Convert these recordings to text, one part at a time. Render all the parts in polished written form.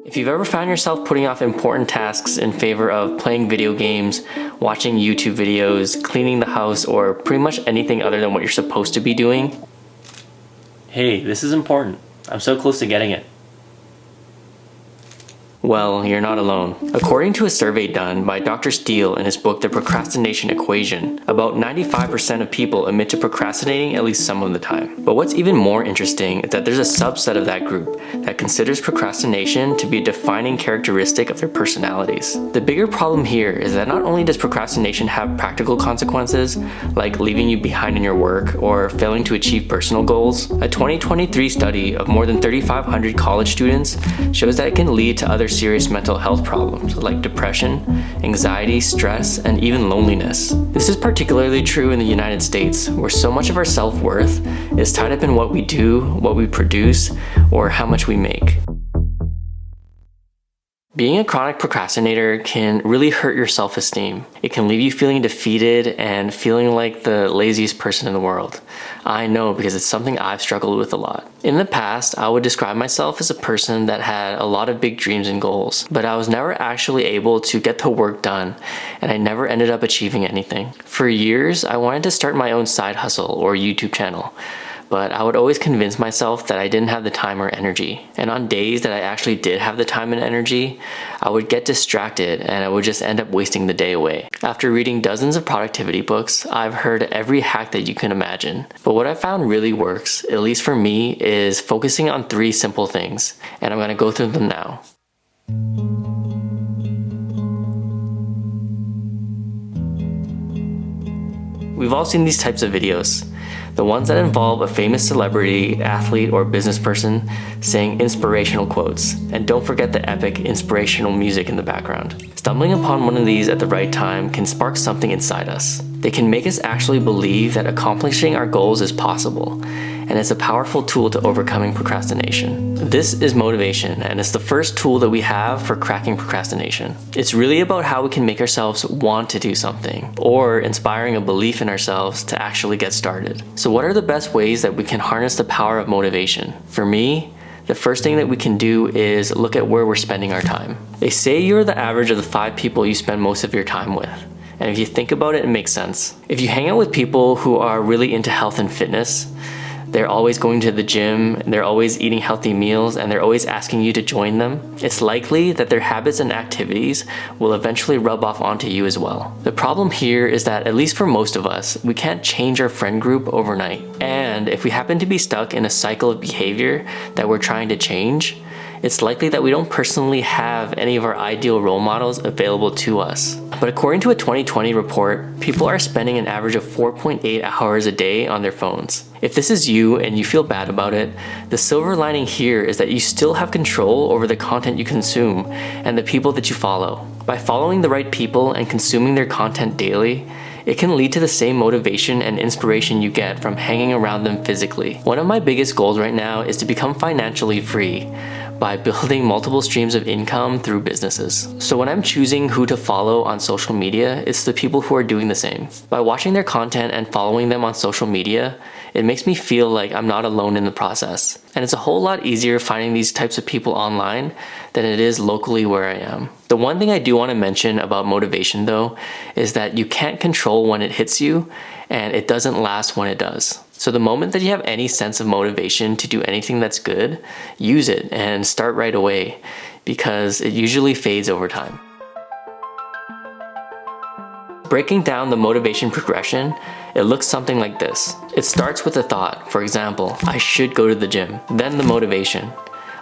If you've ever found yourself putting off important tasks in favor of playing video games, watching YouTube videos, cleaning the house, or pretty much anything other than what you're supposed to be doing, hey, this is important. I'm so close to getting it. Well, you're not alone. According to a survey done by Dr. Steele in his book The Procrastination Equation, about 95% of people admit to procrastinating at least some of the time. But what's even more interesting is that there's a subset of that group that considers procrastination to be a defining characteristic of their personalities. The bigger problem here is that not only does procrastination have practical consequences, like leaving you behind in your work or failing to achieve personal goals, a 2023 study of more than 3,500 college students shows that it can lead to other serious mental health problems like depression, anxiety, stress, and even loneliness. This is particularly true in the United States, where so much of our self-worth is tied up in what we do, what we produce, or how much we make. Being a chronic procrastinator can really hurt your self-esteem. It can leave you feeling defeated and feeling like the laziest person in the world. I know, because it's something I've struggled with a lot. In the past, I would describe myself as a person that had a lot of big dreams and goals, but I was never actually able to get the work done, and I never ended up achieving anything. For years, I wanted to start my own side hustle or YouTube channel, but I would always convince myself that I didn't have the time or energy. And on days that I actually did have the time and energy, I would get distracted and I would just end up wasting the day away. After reading dozens of productivity books, I've heard every hack that you can imagine. But what I found really works, at least for me, is focusing on 3 simple things. And I'm gonna go through them now. We've all seen these types of videos. The ones that involve a famous celebrity, athlete, or business person saying inspirational quotes. And don't forget the epic inspirational music in the background. Stumbling upon one of these at the right time can spark something inside us. They can make us actually believe that accomplishing our goals is possible, and it's a powerful tool to overcoming procrastination. This is motivation, and it's the first tool that we have for cracking procrastination. It's really about how we can make ourselves want to do something, or inspiring a belief in ourselves to actually get started. So what are the best ways that we can harness the power of motivation? For me, the first thing that we can do is look at where we're spending our time. They say you're the average of the 5 people you spend most of your time with. And if you think about it, it makes sense. If you hang out with people who are really into health and fitness, they're always going to the gym, they're always eating healthy meals, and they're always asking you to join them, it's likely that their habits and activities will eventually rub off onto you as well. The problem here is that, at least for most of us, we can't change our friend group overnight. And if we happen to be stuck in a cycle of behavior that we're trying to change, it's likely that we don't personally have any of our ideal role models available to us. But according to a 2020 report, people are spending an average of 4.8 hours a day on their phones. If this is you and you feel bad about it, the silver lining here is that you still have control over the content you consume and the people that you follow. By following the right people and consuming their content daily, it can lead to the same motivation and inspiration you get from hanging around them physically. One of my biggest goals right now is to become financially free by building multiple streams of income through businesses. So when I'm choosing who to follow on social media, it's the people who are doing the same. By watching their content and following them on social media, it makes me feel like I'm not alone in the process. And it's a whole lot easier finding these types of people online than it is locally where I am. The one thing I do want to mention about motivation though, is that you can't control when it hits you, and it doesn't last when it does. So the moment that you have any sense of motivation to do anything that's good, use it and start right away, because it usually fades over time. Breaking down the motivation progression, it looks something like this. It starts with a thought. For example, I should go to the gym. Then the motivation.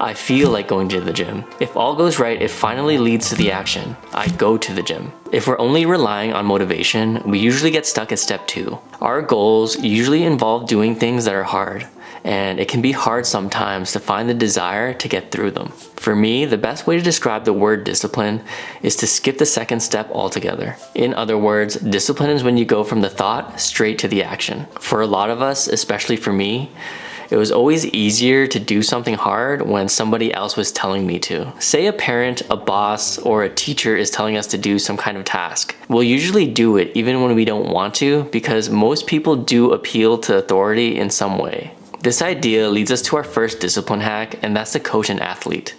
I feel like going to the gym. If all goes right, it finally leads to the action. I go to the gym. If we're only relying on motivation, we usually get stuck at step 2. Our goals usually involve doing things that are hard, and it can be hard sometimes to find the desire to get through them. For me, the best way to describe the word discipline is to skip the second step altogether. In other words, discipline is when you go from the thought straight to the action. For a lot of us, especially for me, it was always easier to do something hard when somebody else was telling me to. Say a parent, a boss, or a teacher is telling us to do some kind of task. We'll usually do it even when we don't want to, because most people do appeal to authority in some way. This idea leads us to our first discipline hack, and that's the coach and athlete.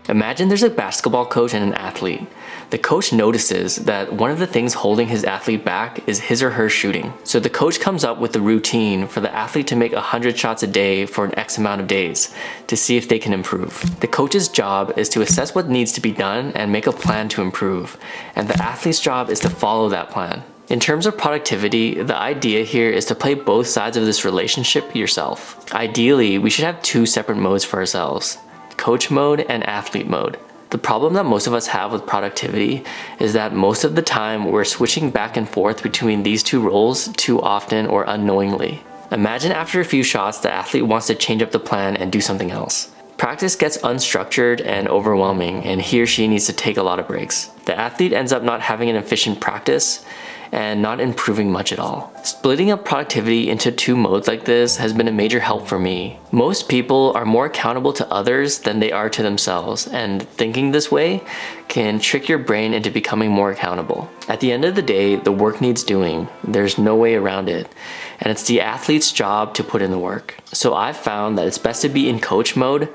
Imagine there's a basketball coach and an athlete. The coach notices that one of the things holding his athlete back is his or her shooting. So the coach comes up with a routine for the athlete to make 100 shots a day for an X amount of days to see if they can improve. The coach's job is to assess what needs to be done and make a plan to improve. And the athlete's job is to follow that plan. In terms of productivity, the idea here is to play both sides of this relationship yourself. Ideally, we should have two separate modes for ourselves: coach mode and athlete mode. The problem that most of us have with productivity is that most of the time we're switching back and forth between these two roles too often or unknowingly. Imagine after a few shots, the athlete wants to change up the plan and do something else. Practice gets unstructured and overwhelming, and he or she needs to take a lot of breaks. The athlete ends up not having an efficient practice and not improving much at all. Splitting up productivity into two modes like this has been a major help for me. Most people are more accountable to others than they are to themselves, and thinking this way can trick your brain into becoming more accountable. At the end of the day, the work needs doing. There's no way around it. And it's the athlete's job to put in the work. So I've found that it's best to be in coach mode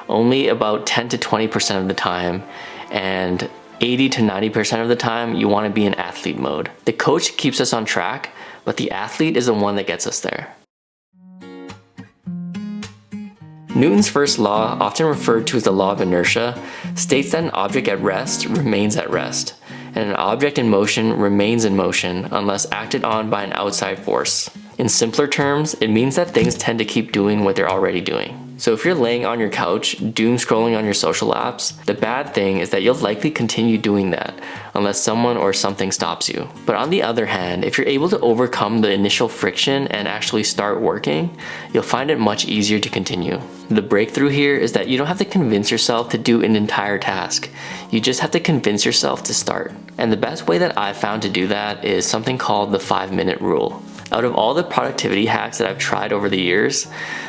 only about 10 to 20% of the time, and 80 to 90% of the time, you want to be in athlete mode. The coach keeps us on track, but the athlete is the one that gets us there. Newton's first law, often referred to as the law of inertia, states that an object at rest remains at rest, and an object in motion remains in motion unless acted on by an outside force. In simpler terms, it means that things tend to keep doing what they're already doing. So if you're laying on your couch, doom scrolling on your social apps, the bad thing is that you'll likely continue doing that unless someone or something stops you. But on the other hand, if you're able to overcome the initial friction and actually start working, you'll find it much easier to continue. The breakthrough here is that you don't have to convince yourself to do an entire task. You just have to convince yourself to start. And the best way that I've found to do that is something called the 5-minute rule. Out of all the productivity hacks that I've tried over the years,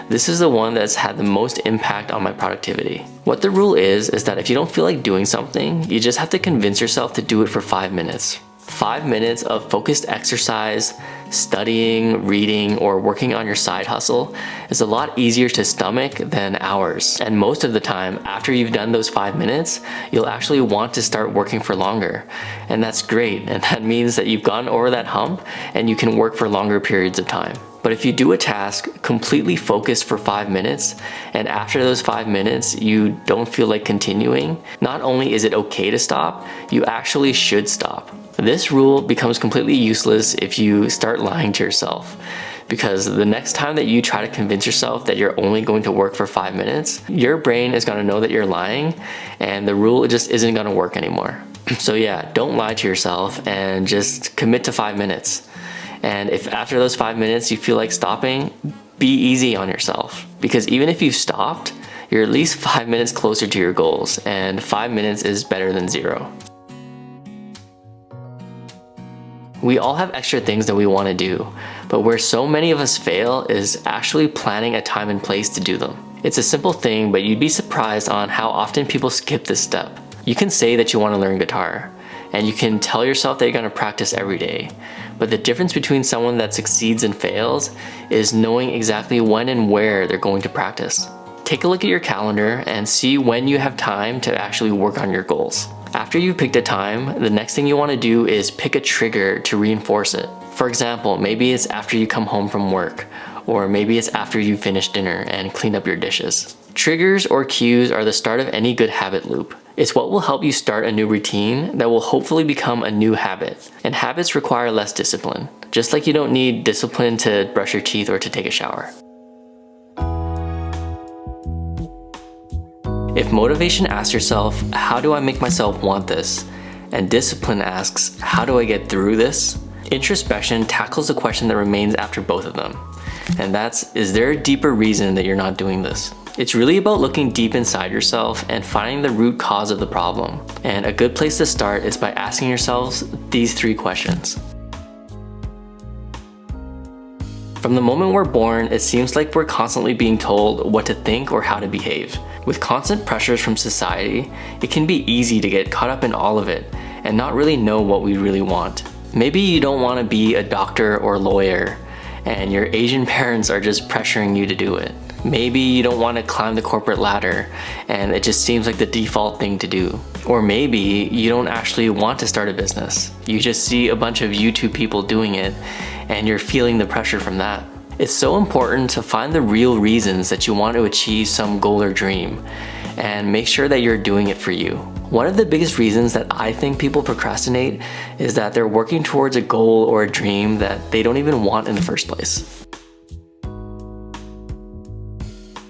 this is the one that's had the most impact on my productivity. What the rule is that if you don't feel like doing something, you just have to convince yourself to do it for 5 minutes. 5 minutes of focused exercise, studying, reading, or working on your side hustle is a lot easier to stomach than hours. And most of the time, after you've done those 5 minutes, you'll actually want to start working for longer. And that's great, and that means that you've gone over that hump and you can work for longer periods of time. But if you do a task completely focused for 5 minutes, and after those 5 minutes you don't feel like continuing, not only is it okay to stop, you actually should stop. This rule becomes completely useless if you start lying to yourself, because the next time that you try to convince yourself that you're only going to work for 5 minutes, your brain is going to know that you're lying, and the rule just isn't going to work anymore. So yeah, don't lie to yourself and just commit to 5 minutes. And if after those 5 minutes you feel like stopping, be easy on yourself, because even if you've stopped, you're at least 5 minutes closer to your goals, and 5 minutes is better than 0. We all have extra things that we want to do, but where so many of us fail is actually planning a time and place to do them. It's a simple thing, but you'd be surprised on how often people skip this step. You can say that you want to learn guitar, and you can tell yourself that you're going to practice every day, but the difference between someone that succeeds and fails is knowing exactly when and where they're going to practice. Take a look at your calendar and see when you have time to actually work on your goals. After you've picked a time, the next thing you want to do is pick a trigger to reinforce it. For example, maybe it's after you come home from work, or maybe it's after you finish dinner and clean up your dishes. Triggers or cues are the start of any good habit loop. It's what will help you start a new routine that will hopefully become a new habit. And habits require less discipline, just like you don't need discipline to brush your teeth or to take a shower. If motivation asks yourself, how do I make myself want this? And discipline asks, how do I get through this? Introspection tackles the question that remains after both of them. And that's, is there a deeper reason that you're not doing this? It's really about looking deep inside yourself and finding the root cause of the problem. And a good place to start is by asking yourselves these 3 questions. From the moment we're born, it seems like we're constantly being told what to think or how to behave. With constant pressures from society, it can be easy to get caught up in all of it and not really know what we really want. Maybe you don't want to be a doctor or lawyer, and your Asian parents are just pressuring you to do it. Maybe you don't want to climb the corporate ladder and it just seems like the default thing to do. Or maybe you don't actually want to start a business. You just see a bunch of YouTube people doing it and you're feeling the pressure from that. It's so important to find the real reasons that you want to achieve some goal or dream and make sure that you're doing it for you. One of the biggest reasons that I think people procrastinate is that they're working towards a goal or a dream that they don't even want in the first place.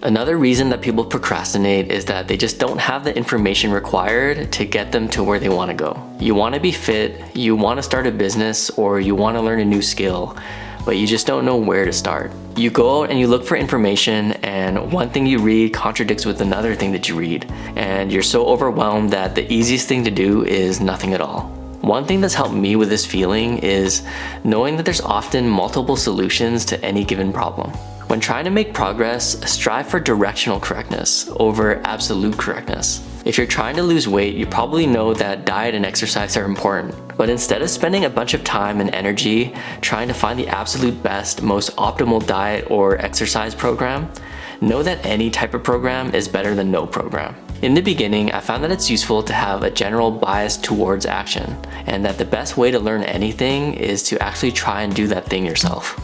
Another reason that people procrastinate is that they just don't have the information required to get them to where they want to go. You want to be fit, you want to start a business, or you want to learn a new skill, but you just don't know where to start. You go out and you look for information, and one thing you read contradicts with another thing that you read, and you're so overwhelmed that the easiest thing to do is nothing at all. One thing that's helped me with this feeling is knowing that there's often multiple solutions to any given problem. When trying to make progress, strive for directional correctness over absolute correctness. If you're trying to lose weight, you probably know that diet and exercise are important. But instead of spending a bunch of time and energy trying to find the absolute best, most optimal diet or exercise program, know that any type of program is better than no program. In the beginning, I found that it's useful to have a general bias towards action, and that the best way to learn anything is to actually try and do that thing yourself.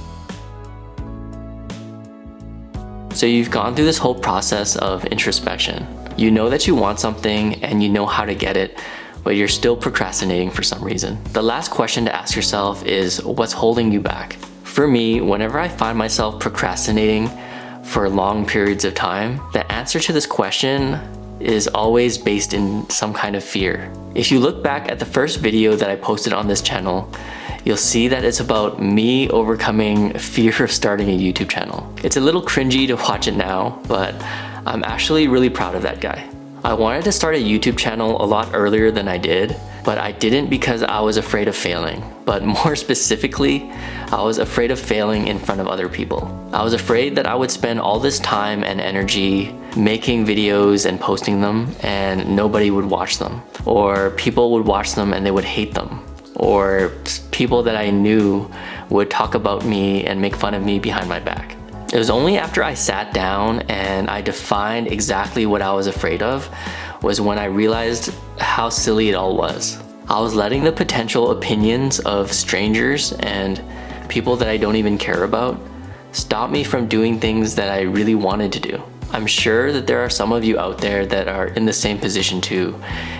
So you've gone through this whole process of introspection. You know that you want something and you know how to get it, but you're still procrastinating for some reason. The last question to ask yourself is, what's holding you back? For me, whenever I find myself procrastinating for long periods of time, the answer to this question is always based in some kind of fear. If you look back at the first video that I posted on this channel, you'll see that it's about me overcoming fear of starting a YouTube channel. It's a little cringy to watch it now, but I'm actually really proud of that guy. I wanted to start a YouTube channel a lot earlier than I did, but I didn't because I was afraid of failing. But more specifically, I was afraid of failing in front of other people. I was afraid that I would spend all this time and energy making videos and posting them and nobody would watch them. Or people would watch them and they would hate them. Or people that I knew would talk about me and make fun of me behind my back. It was only after I sat down and I defined exactly what I was afraid of was when I realized how silly it all was. I was letting the potential opinions of strangers and people that I don't even care about stop me from doing things that I really wanted to do. I'm sure that there are some of you out there that are in the same position too,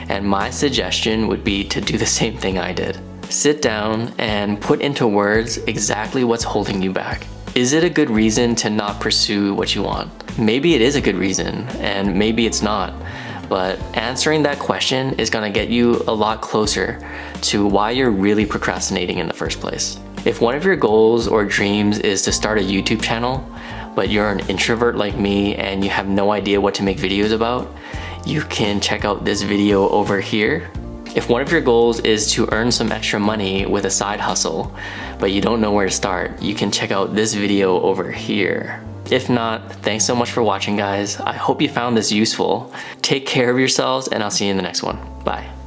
and my suggestion would be to do the same thing I did. Sit down and put into words exactly what's holding you back. Is it a good reason to not pursue what you want? Maybe it is a good reason, and maybe it's not. But answering that question is gonna get you a lot closer to why you're really procrastinating in the first place. If one of your goals or dreams is to start a YouTube channel, but you're an introvert like me and you have no idea what to make videos about, you can check out this video over here. If one of your goals is to earn some extra money with a side hustle, but you don't know where to start, you can check out this video over here. If not, thanks so much for watching, guys. I hope you found this useful. Take care of yourselves, and I'll see you in the next one. Bye.